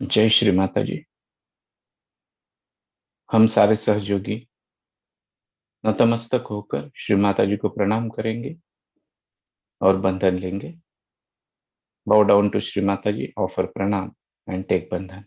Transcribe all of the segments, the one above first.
जय श्री माता जी। हम सारे सहयोगी नतमस्तक होकर श्री माता जी को प्रणाम करेंगे और बंधन लेंगे। बाउ down to Shri Mata ji, offer प्रणाम एंड टेक बंधन।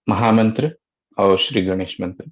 महामंत्र और श्री गणेश मंत्र।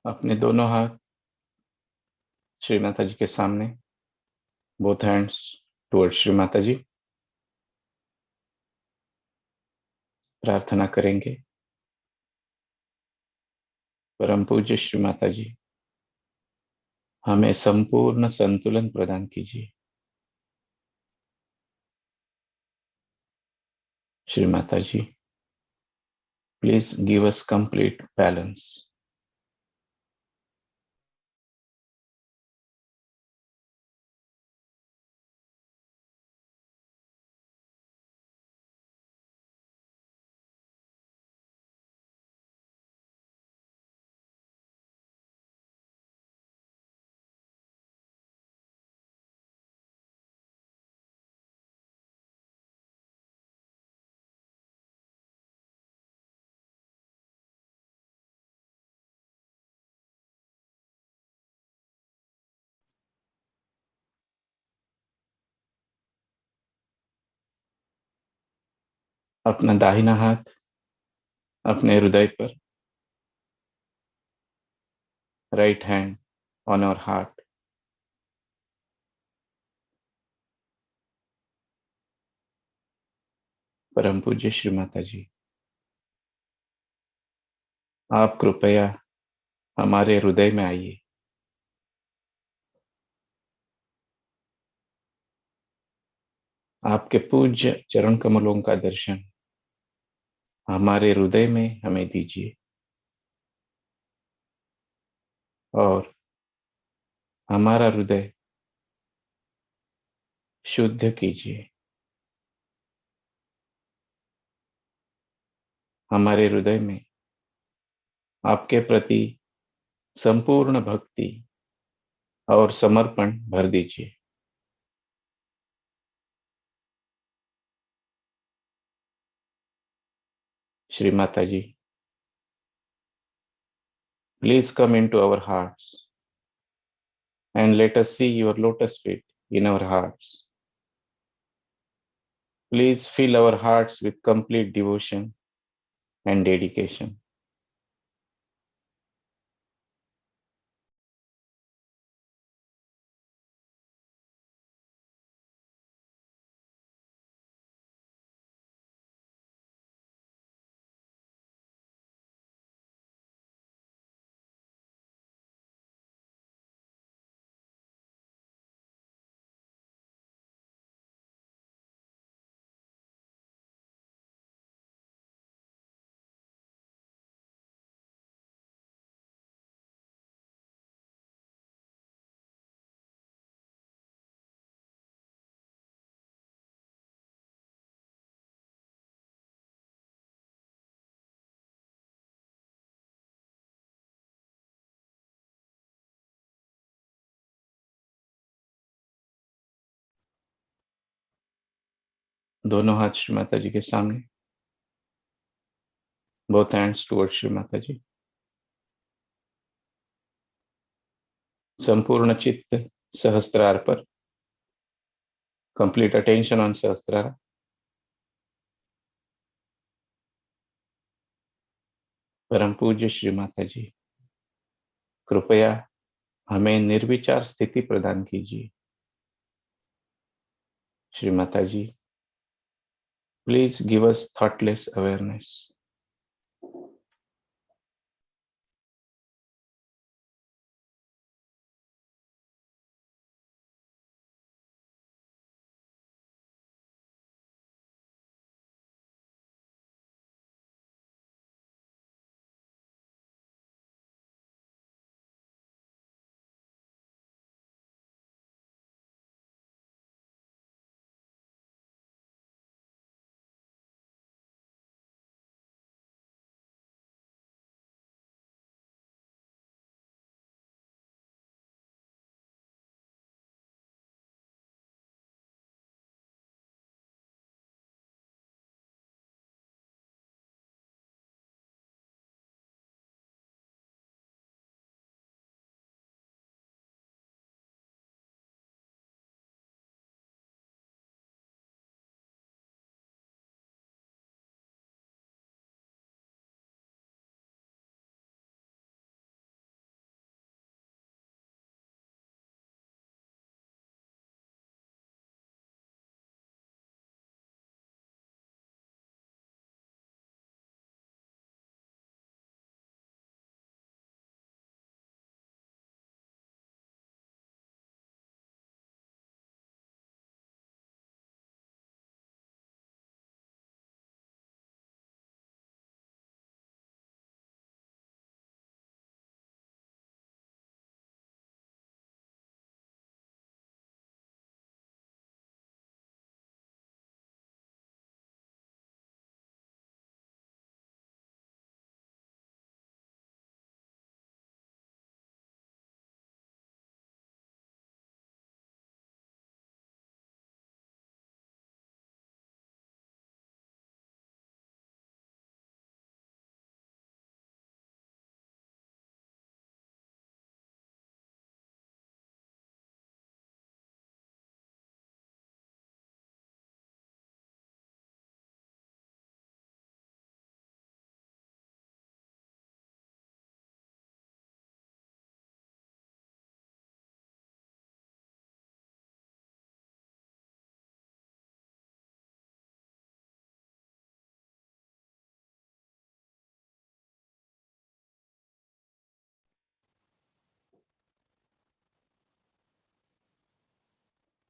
अपने दोनों हाथ श्री माता जी के सामने, both hands towards Shri Mata जी। प्रार्थना करेंगे। परम पूज्य श्री माता जी, हमें संपूर्ण संतुलन प्रदान कीजिए। Shri Mata ji, please give us complete balance. अपना दाहिना हाथ अपने हृदय पर, right hand on our heart. परम पूज्य श्री माता जी, आप कृपया हमारे हृदय में आइए। आपके पूज्य चरण कमलों का दर्शन हमारे हृदय में हमें दीजिए और हमारा हृदय शुद्ध कीजिए। हमारे हृदय में आपके प्रति संपूर्ण भक्ति और समर्पण भर दीजिए। Shri Mata ji, please come into our hearts and let us see your lotus feet in our hearts. Please fill our hearts with complete devotion and dedication. दोनों हाथ श्री माता जी के सामने, both hands towards Shri Mata जी। संपूर्ण चित्त सहस्त्रार पर, complete attention on सहस्त्रार। परम पूज्य श्री माता जी, कृपया हमें निर्विचार स्थिति प्रदान कीजिए। Shri Mata ji, please give us thoughtless awareness.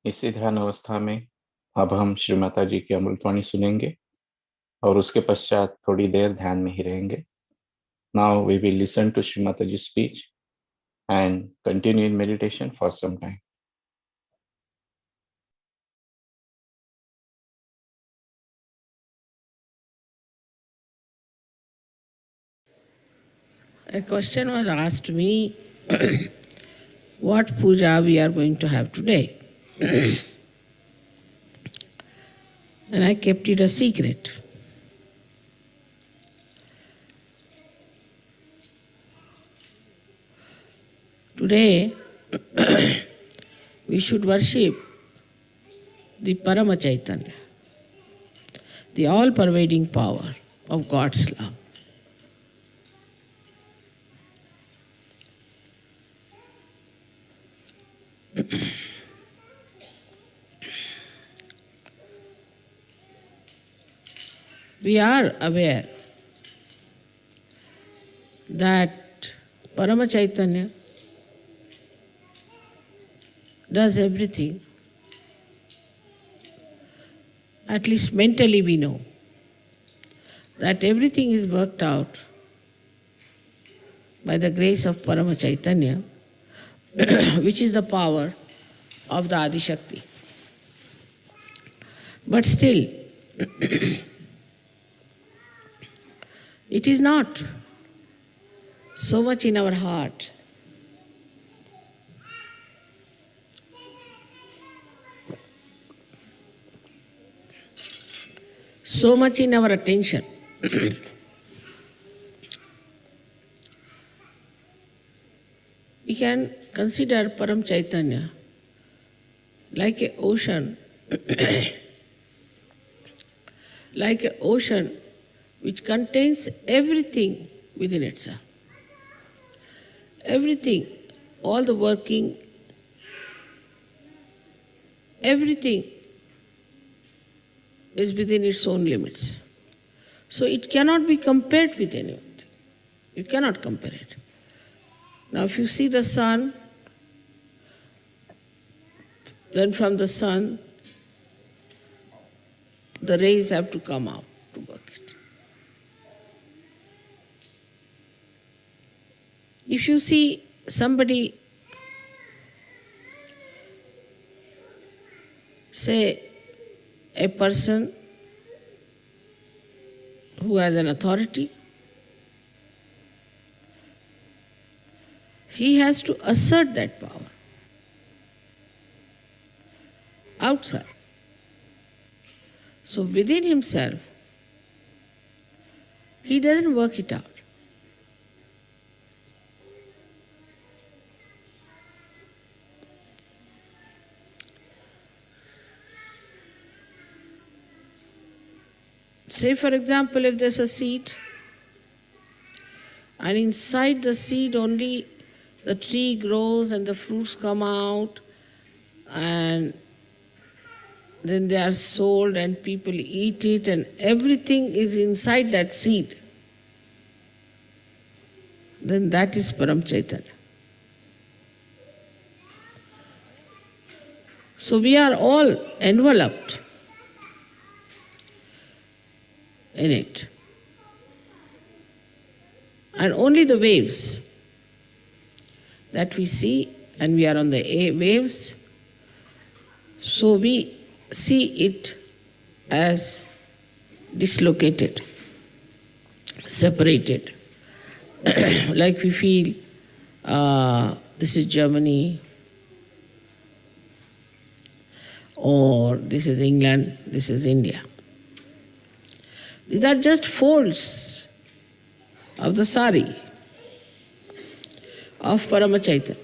इसी ध्यान अवस्था में अब हम श्री माता जी की अमृतवाणी सुनेंगे और उसके पश्चात थोड़ी देर ध्यान में ही रहेंगे. Now we will listen to Shri Mata ji speech and continue in meditation for some time. A question was asked me what puja we are going to have today. And I kept it a secret. Today we should worship the Paramchaitanya, the all-pervading power of God's love. We are aware that Paramchaitanya does everything. At least mentally we know that everything is worked out by the grace of Paramchaitanya, which is the power of the Adi Shakti. But still, it is not so much in our heart. So much in our attention. We can consider Paramchaitanya like an ocean, like an ocean which contains everything within itself. Everything, all the working, everything is within its own limits. So it cannot be compared with anything. You cannot compare it. Now if you see the sun, then from the sun, the rays have to come out to work it. If you see somebody, say a person who has an authority, he has to assert that power outside. So within himself, he doesn't work it out. Say for example, if there's a seed, and inside the seed only the tree grows and the fruits come out, and then they are sold and people eat it, and everything is inside that seed, then that is Paramchaitanya. So we are all enveloped in it. And only the waves that we see, and we are on the waves, so we see it as dislocated, separated. Like we feel, this is Germany, or this is England, this is India. These are just folds of the sari of Paramchaitanya,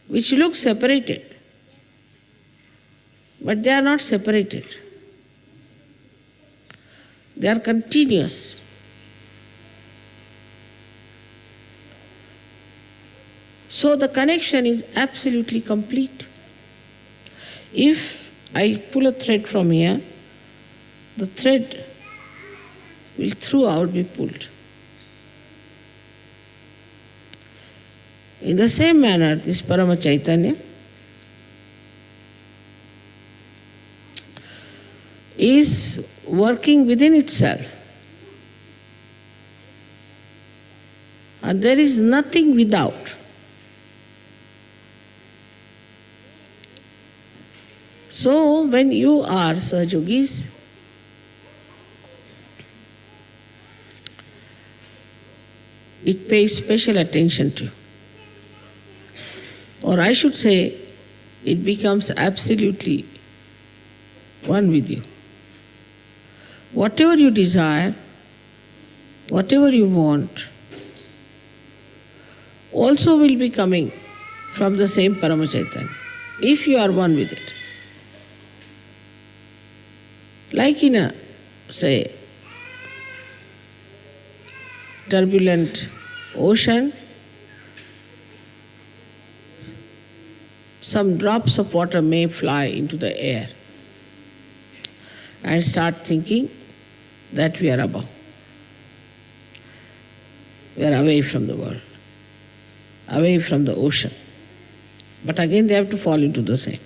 which look separated, but they are not separated. They are continuous. So the connection is absolutely complete. If I pull a thread from here, the thread will throughout be pulled. In the same manner, this Paramchaitanya is working within itself. And there is nothing without. So when you are Sahajogis, it pays special attention to you. Or I should say, it becomes absolutely one with you. Whatever you desire, whatever you want, also will be coming from the same Paramchaitanya, if you are one with it. Like in a, say, turbulent ocean, some drops of water may fly into the air and start thinking that we are above. We are away from the world, away from the ocean. But again they have to fall into the same.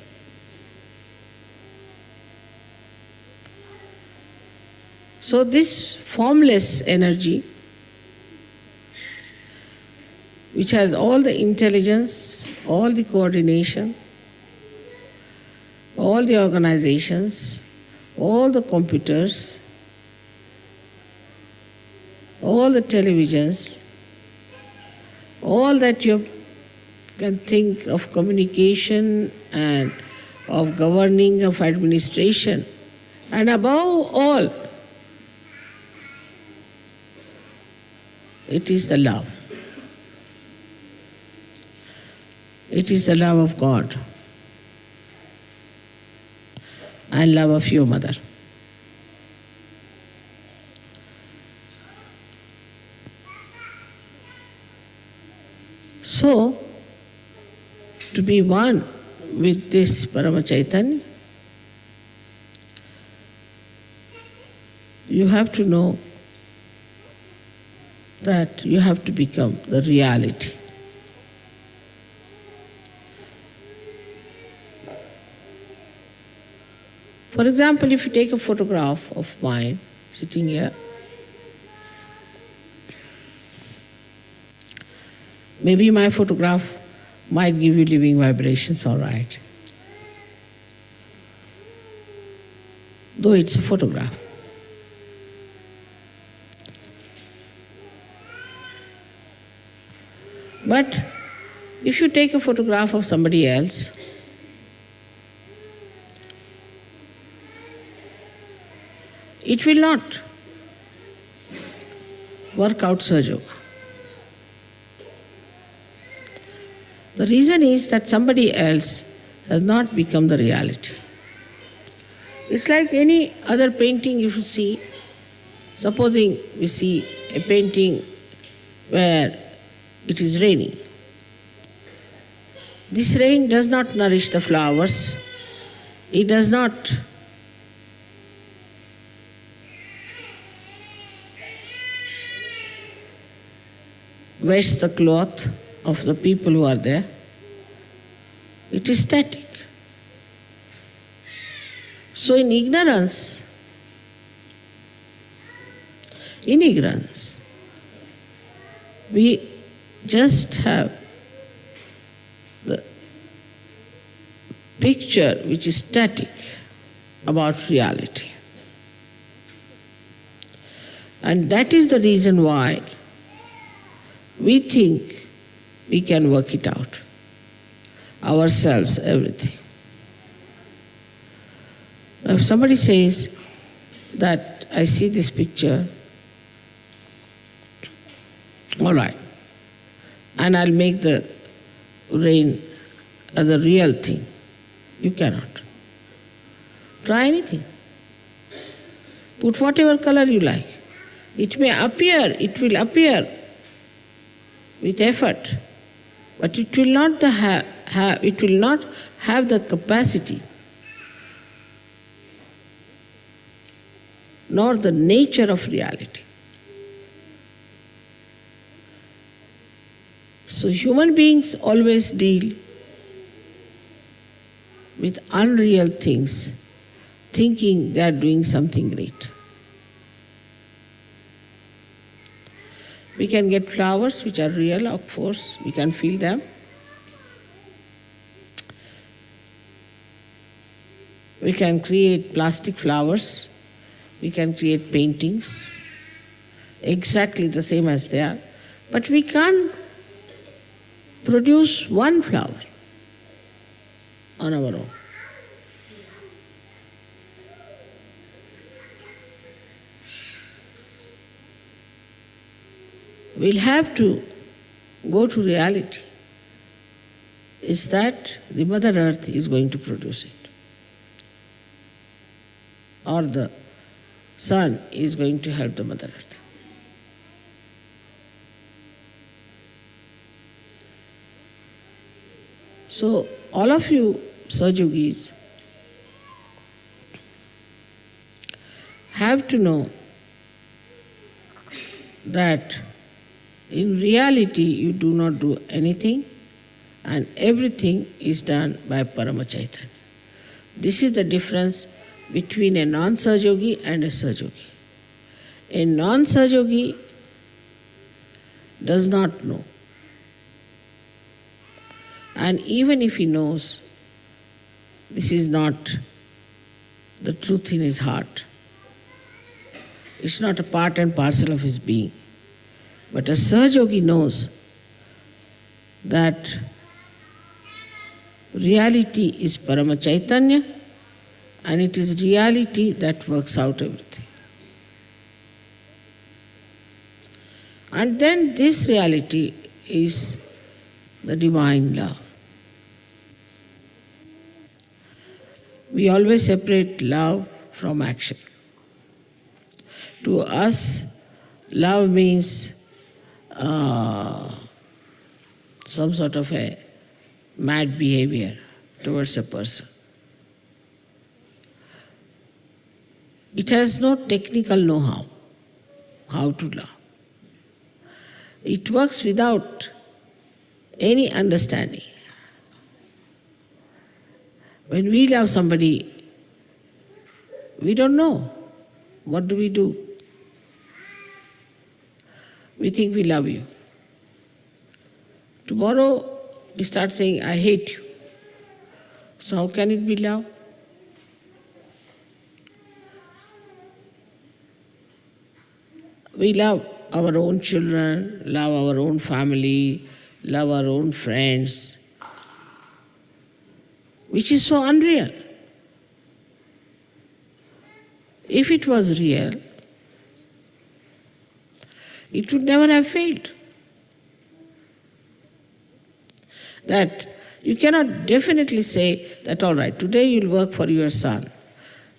So this formless energy, which has all the intelligence, all the coordination, all the organizations, all the computers, all the televisions, all that you can think of communication and of governing, of administration, and above all, it is the love. It is the love of God and love of your mother. So, to be one with this Paramchaitanya, you have to know that you have to become the reality. For example, if you take a photograph of mine sitting here, maybe my photograph might give you living vibrations, all right. Though it's a photograph. But if you take a photograph of somebody else, it will not work out Sahaja. The reason is that somebody else has not become the reality. It's like any other painting you see. Supposing we see a painting where it is raining. This rain does not nourish the flowers. It does not wash the cloth of the people who are there. It is static. So in ignorance, we just have the picture which is static about reality. And that is the reason why we think we can work it out, ourselves, everything. Now if somebody says that I see this picture, all right, and I'll make the rain as a real thing. You cannot. Try anything. Put whatever color you like. It may appear, it will appear with effort, but it will not have the capacity nor the nature of reality. So human beings always deal with unreal things, thinking they are doing something great. We can get flowers which are real, of course, we can feel them. We can create plastic flowers, we can create paintings, exactly the same as they are, but we can't produce one flower on our own. We'll have to go to reality, is that the Mother Earth is going to produce it, or the sun is going to help the Mother Earth. So all of you Sahajogis have to know that in reality you do not do anything and everything is done by Paramchaitanya. This is the difference between a non-Sahajogi and a Sahajogi. A non-Sahajogi does not know. And even if he knows, this is not the truth in his heart. It's not a part and parcel of his being. But a Sahajogi knows that reality is Paramchaitanya and it is reality that works out everything. And then this reality is the divine love. We always separate love from action. To us, love means some sort of a mad behavior towards a person. It has no technical know-how, how to love. It works without any understanding. When we love somebody, we don't know. What do? We think we love you. Tomorrow we start saying, I hate you. So how can it be love? We love our own children, love our own family, love our own friends, which is so unreal. If it was real, it would never have failed. That you cannot definitely say that, all right, today you'll work for your son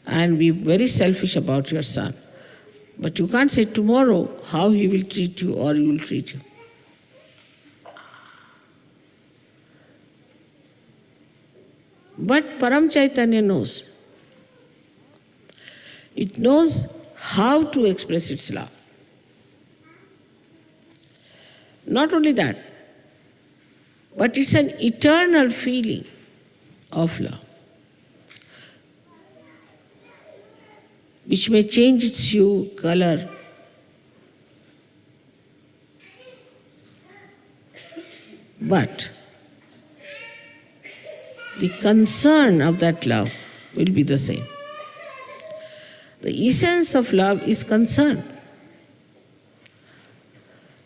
and be very selfish about your son. But you can't say tomorrow how he will treat you or you will treat him. But Paramchaitanya knows. It knows how to express its love. Not only that, but it's an eternal feeling of love, which may change its hue, color, but the concern of that love will be the same. The essence of love is concern.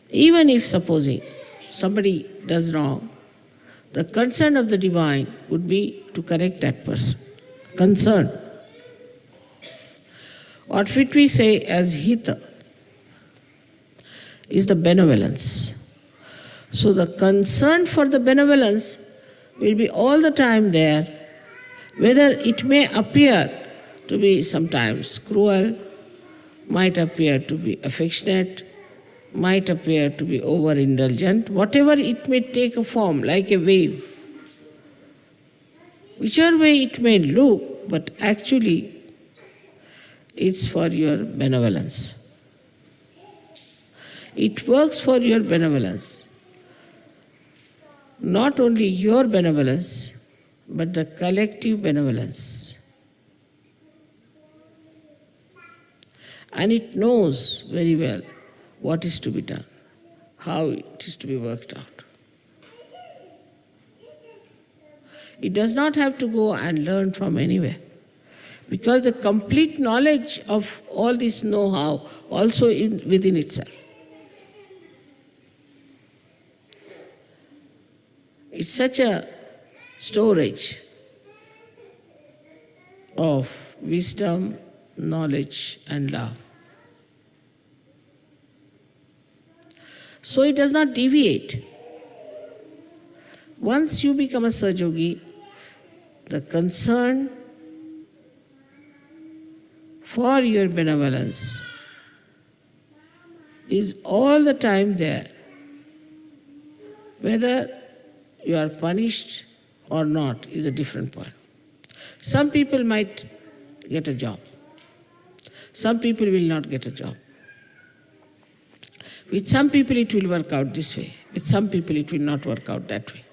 Even if, supposing, somebody does wrong, the concern of the divine would be to correct that person. Concern. What we say as hita is the benevolence. So the concern for the benevolence will be all the time there, whether it may appear to be sometimes cruel, might appear to be affectionate, might appear to be overindulgent, whatever it may take a form, like a wave. Whichever way it may look, but actually it's for your benevolence. It works for your benevolence. Not only your benevolence, but the collective benevolence. and it knows very well what is to be done, how it is to be worked out. It does not have to go and learn from anywhere, because the complete knowledge of all this know-how also within itself. It's such a storage of wisdom, knowledge and love. So it does not deviate. Once you become a Sahaja, the concern for your benevolence is all the time there. Whether you are punished or not is a different point. Some people might get a job. Some people will not get a job. With some people it will work out this way. With some people it will not work out that way.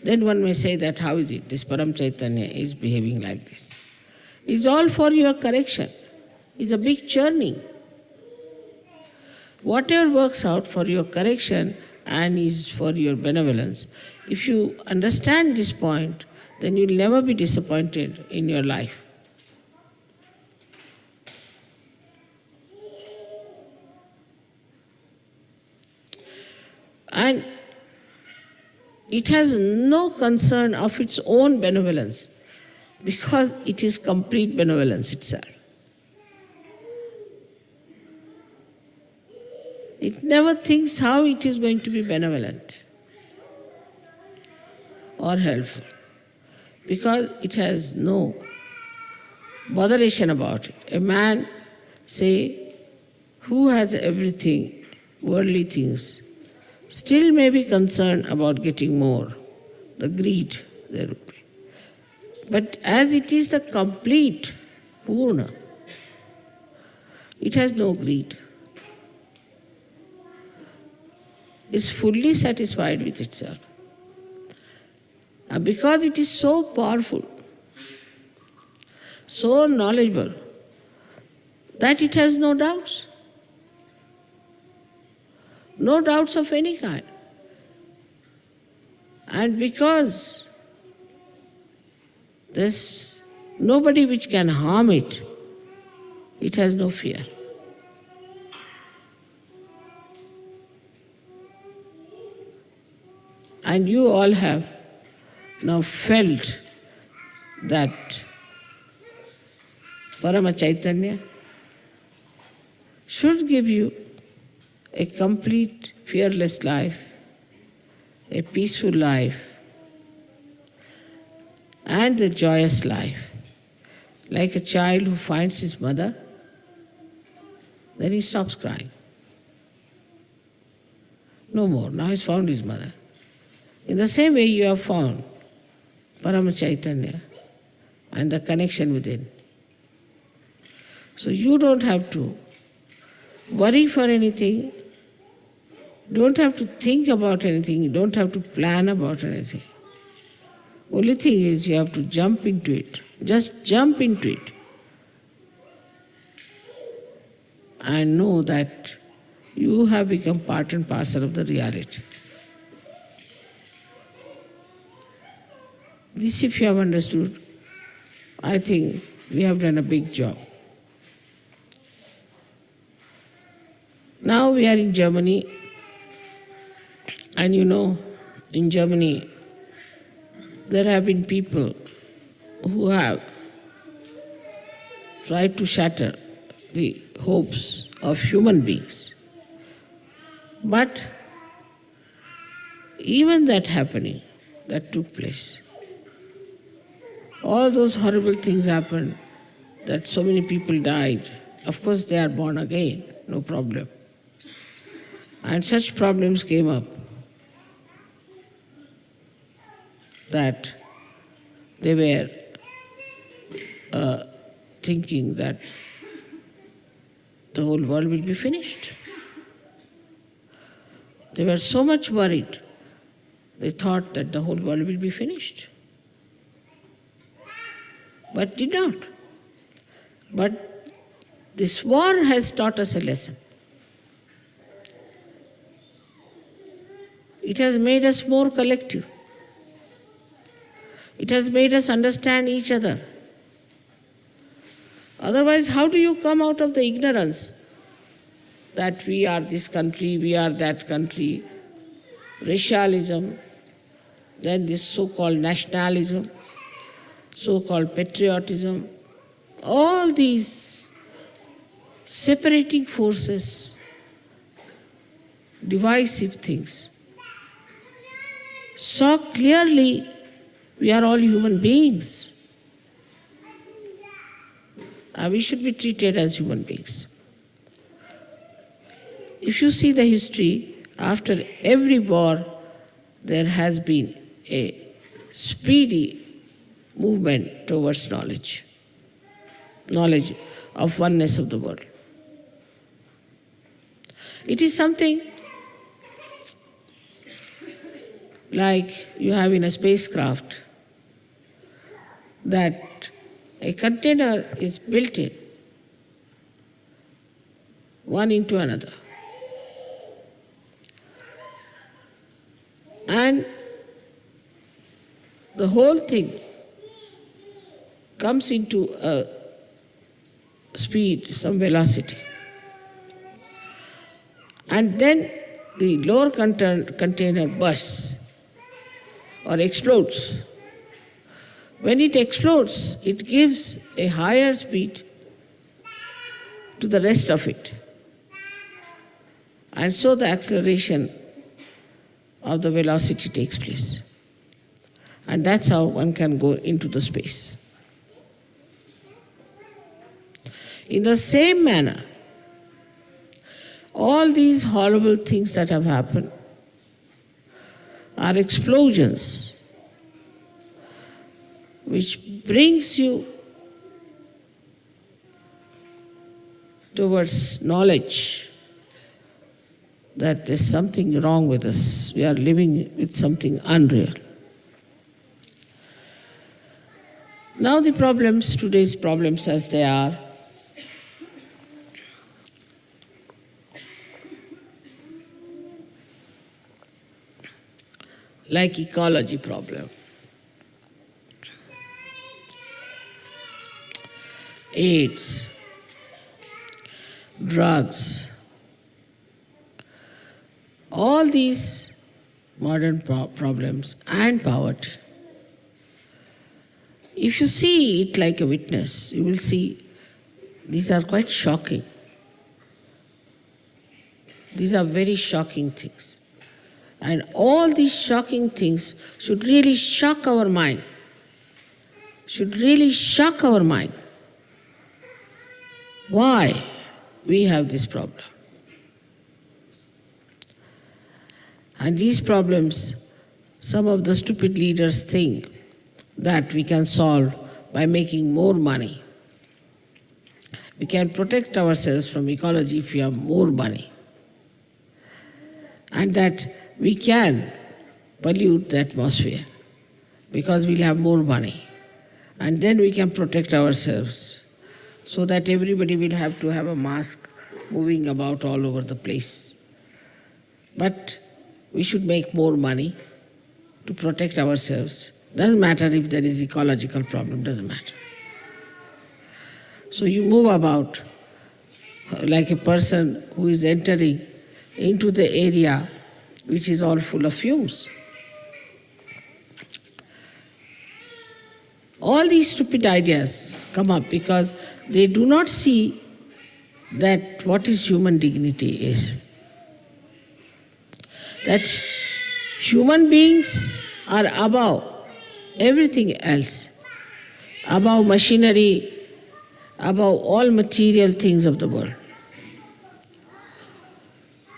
Then one may say that how is it? This Paramchaitanya is behaving like this. It's all for your correction. It's a big churning. Whatever works out for your correction and is for your benevolence, if you understand this point, then you'll never be disappointed in your life. And it has no concern of its own benevolence, because it is complete benevolence itself. It never thinks how it is going to be benevolent or helpful, because it has no botheration about it. A man, say, who has everything, worldly things, still may be concerned about getting more, the greed there would be. But as it is the complete Purna, it has no greed. It's fully satisfied with itself. And because it is so powerful, so knowledgeable, that it has no doubts. No doubts of any kind. And because there's nobody which can harm it, it has no fear. And you all have now felt that Paramchaitanya should give you a complete, fearless life, a peaceful life, and a joyous life. Like a child who finds his mother, then he stops crying. No more, now he's found his mother. In the same way you have found Paramchaitanya and the connection within. So you don't have to worry for anything, don't have to think about anything, don't have to plan about anything. Only thing is you have to jump into it. Just jump into it. And know that you have become part and parcel of the reality. This, if you have understood, I think we have done a big job. Now we are in Germany, and you know, in Germany, there have been people who have tried to shatter the hopes of human beings. But even that happening, that took place, all those horrible things happened, that so many people died. Of course they are born again, no problem. And such problems came up that they were thinking that the whole world will be finished. They were so much worried, they thought that the whole world will be finished. But did not. But This war has taught us a lesson. It has made us more collective. It has made us understand each other. Otherwise, how do you come out of the ignorance that we are this country, we are that country, racialism, then this so-called nationalism, so-called patriotism, all these separating forces, divisive things. So clearly, we are all human beings. We should be treated as human beings. If you see the history, after every war, there has been a speedy movement towards knowledge of oneness of the world. It is something like you have in a spacecraft, that a container is built in, one into another. And the whole thing comes into a speed, some velocity. And then the lower container bursts or explodes. When it explodes, it gives a higher speed to the rest of it. And so the acceleration of the velocity takes place. And that's how one can go into the space. In the same manner, all these horrible things that have happened are explosions which brings you towards knowledge that there's something wrong with us. We are living with something unreal. Now the problems, today's problems as they are, like ecology problem, AIDS, drugs, all these modern problems and poverty. If you see it like a witness, you will see these are quite shocking. These are very shocking things. And all these shocking things should really shock our mind. Should really shock our mind. Why we have this problem? And these problems, some of the stupid leaders think that we can solve by making more money. We can protect ourselves from ecology if we have more money. And that we can pollute the atmosphere because we'll have more money. And then we can protect ourselves so that everybody will have to have a mask moving about all over the place. But we should make more money to protect ourselves. Doesn't matter if there is ecological problem, doesn't matter. So you move about like a person who is entering into the area which is all full of fumes. All these stupid ideas come up because they do not see that what is human dignity is. That human beings are above everything else, above machinery, above all material things of the world.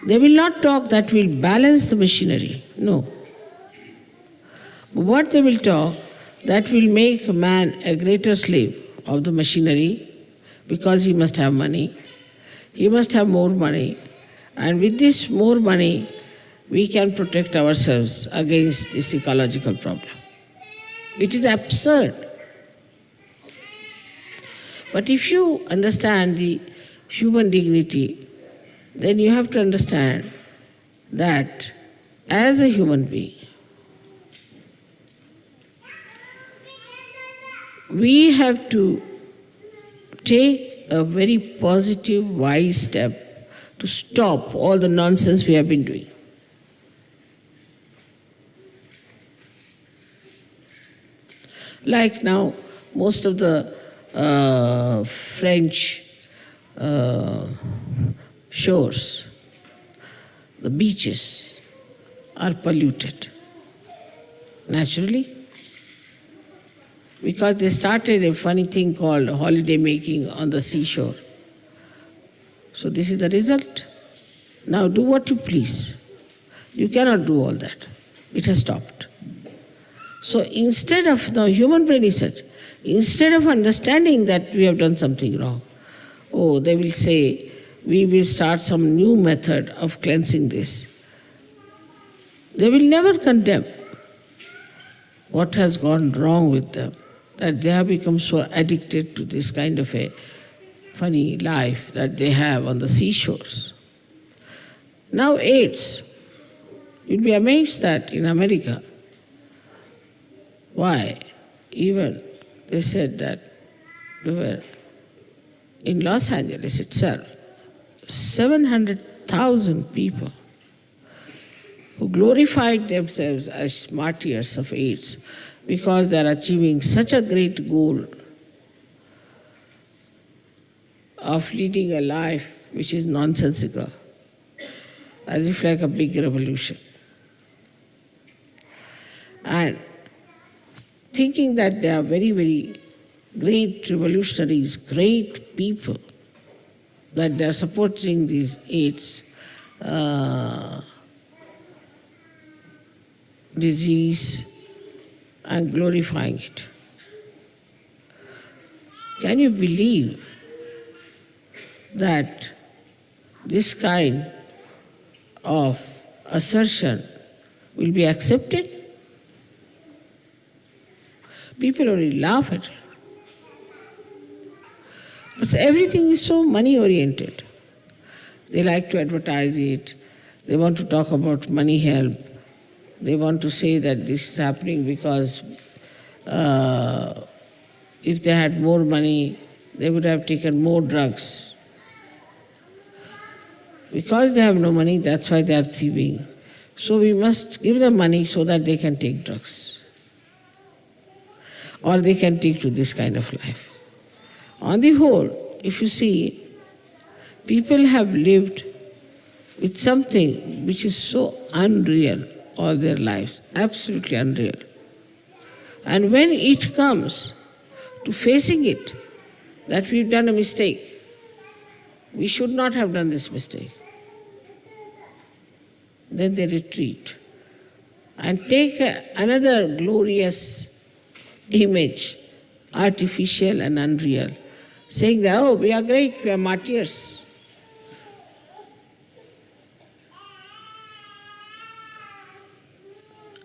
They will not talk that will balance the machinery, no. What they will talk, that will make a man a greater slave of the machinery because he must have money, he must have more money, and with this more money, we can protect ourselves against this ecological problem. It is absurd. But if you understand the human dignity, then you have to understand that as a human being, we have to take a very positive, wise step to stop all the nonsense we have been doing. Like now, most of the French shores, the beaches are polluted naturally because they started a funny thing called holiday making on the seashore. So this is the result. Now do what you please. You cannot do all that. It has stopped. So instead of, the human brain is such, instead of understanding that we have done something wrong, oh, they will say, we will start some new method of cleansing this. They will never condemn what has gone wrong with them, that they have become so addicted to this kind of a funny life that they have on the seashores. Now AIDS, you'll be amazed that in America, why? Even they said that there were, in Los Angeles itself, 700,000 people who glorified themselves as martyrs of AIDS because they are achieving such a great goal of leading a life which is nonsensical, as if like a big revolution. And thinking that they are very, very great revolutionaries, great people, that they are supporting these AIDS disease and glorifying it. Can you believe that this kind of assertion will be accepted? People only laugh at it. But everything is so money-oriented. They like to advertise it. They want to talk about money help. They want to say that this is happening because if they had more money, they would have taken more drugs. Because they have no money, that's why they are thieving. So we must give them money so that they can take drugs. Or they can take to this kind of life. On the whole, if you see, people have lived with something which is so unreal all their lives, absolutely unreal. And when it comes to facing it, that we've done a mistake, we should not have done this mistake, then they retreat and take another glorious image, artificial and unreal, saying that, oh, we are great, we are martyrs.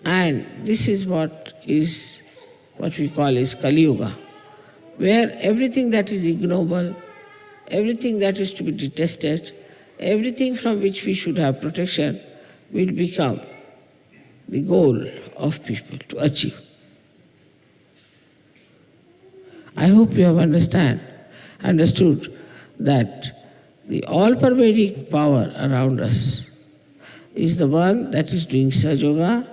And this is what we call is Kali Yuga, where everything that is ignoble, everything that is to be detested, everything from which we should have protection will become the goal of people to achieve. I hope you have understood that the all-pervading power around us is the one that is doing Sahaja Yoga,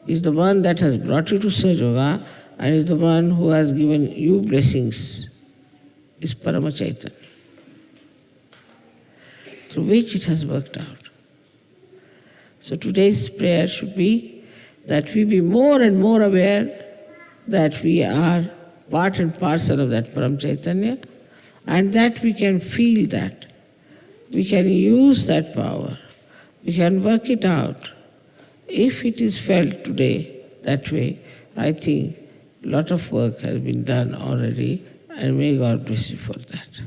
is the one that has brought you to Sahaja Yoga, and is the one who has given you blessings, is Paramchaitanya, through which it has worked out. So today's prayer should be that we be more and more aware that we are part and parcel of that Paramchaitanya, and that we can feel that. We can use that power. We can work it out. If it is felt today that way, I think a lot of work has been done already, and may God bless you for that.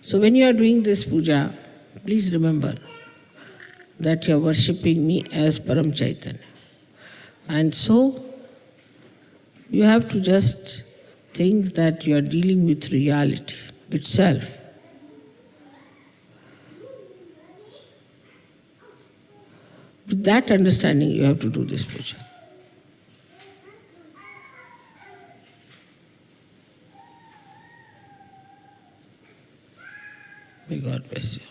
So when you are doing this puja, please remember that you are worshipping me as Paramchaitanya. And so you have to just think that you are dealing with reality itself. With that understanding, you have to do this puja. May God bless you.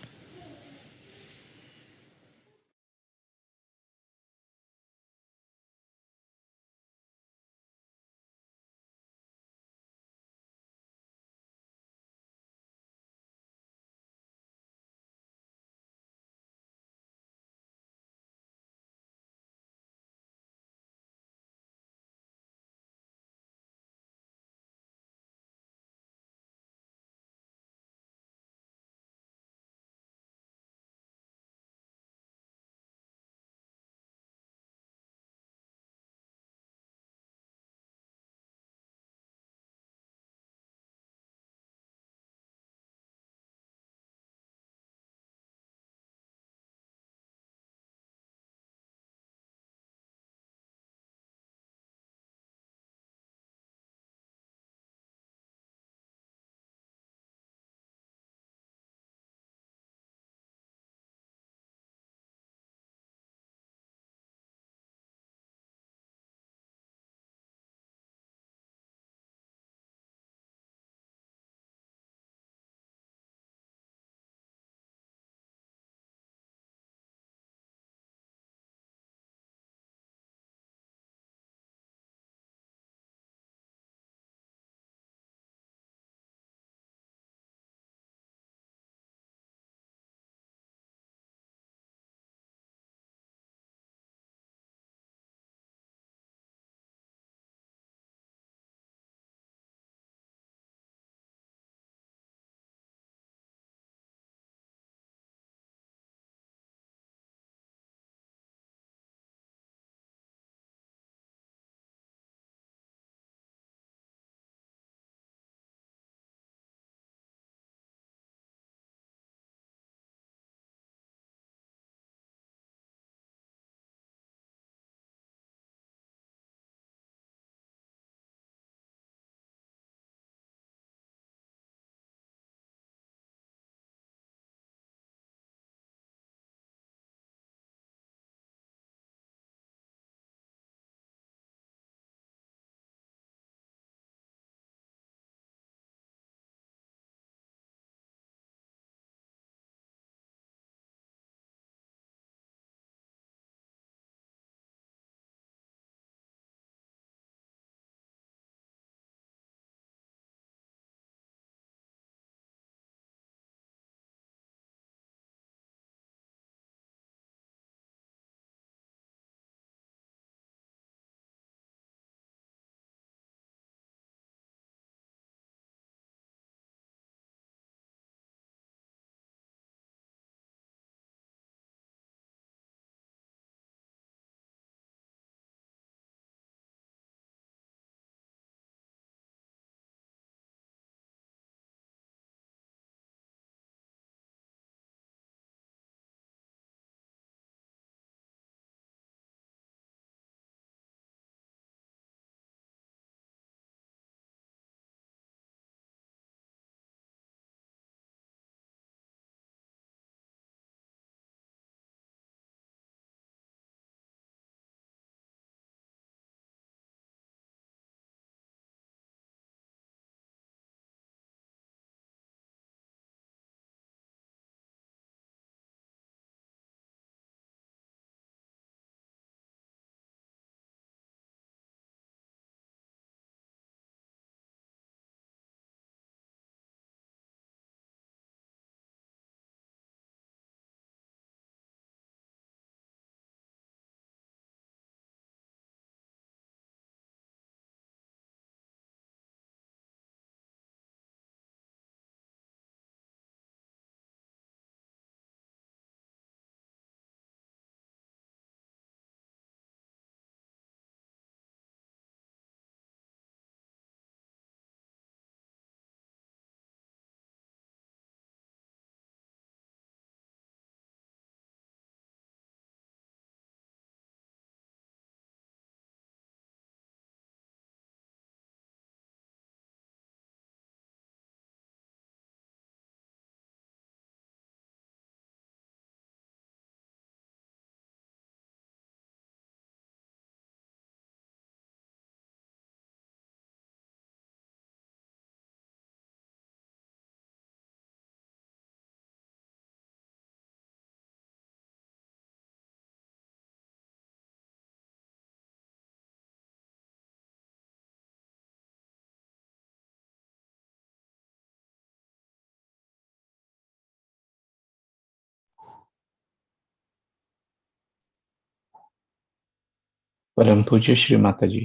परम पूज्य श्री माता जी,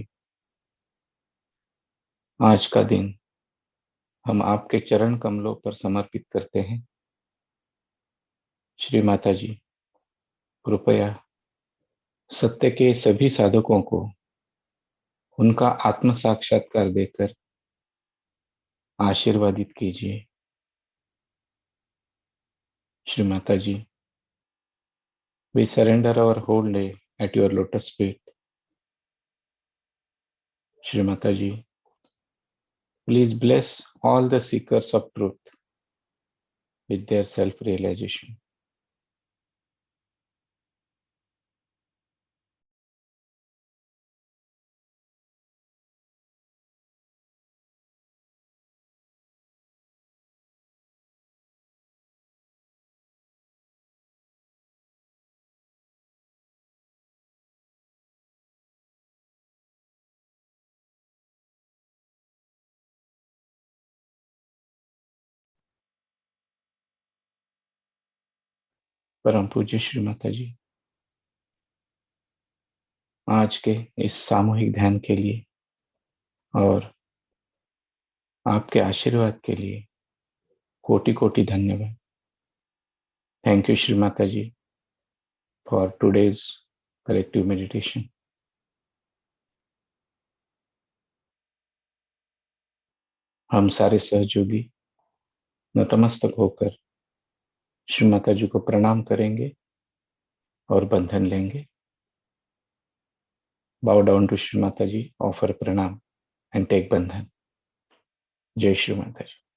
आज का दिन हम आपके चरण कमलों पर समर्पित करते हैं। श्री माता जी, कृपया सत्य के सभी साधकों को उनका आत्म साक्षात्कार देकर आशीर्वादित कीजिए। श्री माता जी, we surrender our whole day at your lotus feet. Shri Mataji, please bless all the seekers of truth with their self-realization. परम पूज्य श्री माता जी, आज के इस सामूहिक ध्यान के लिए और आपके आशीर्वाद के लिए कोटि कोटि धन्यवाद। Thank you Shri Mata ji for today's collective meditation. हम सारे सहयोगी नतमस्तक होकर श्री माता जी को प्रणाम करेंगे और बंधन लेंगे। Bow down to Shri Mataji, offer pranam and take bandhan. Jai Shri Mataji.